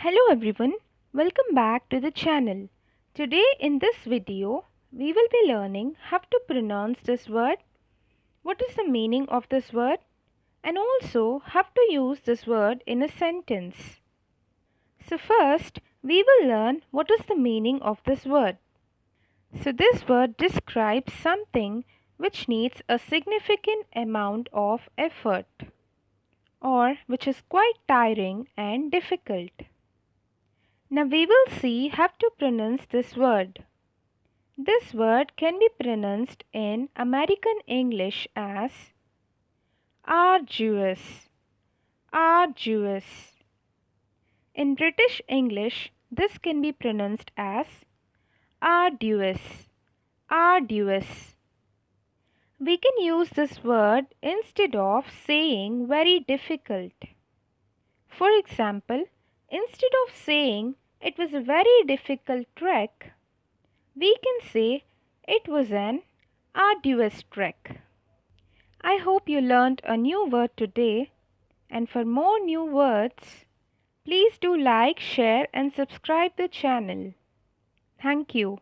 Hello everyone, welcome back to the channel. Today in this video, we will be learning how to pronounce this word, what is the meaning of this word, and also how to use this word in a sentence. So first, we will learn what is the meaning of this word. So this word describes something which needs a significant amount of effort or which is quite tiring and difficult. Now we will see how to pronounce this word. This word can be pronounced in American English as arduous, arduous. In British English, this can be pronounced as arduous, arduous. We can use this word instead of saying very difficult. For example, instead of saying it was a very difficult trek, we can say it was an arduous trek. I hope you learned a new word today, and for more new words, please do like, share and subscribe the channel. Thank you.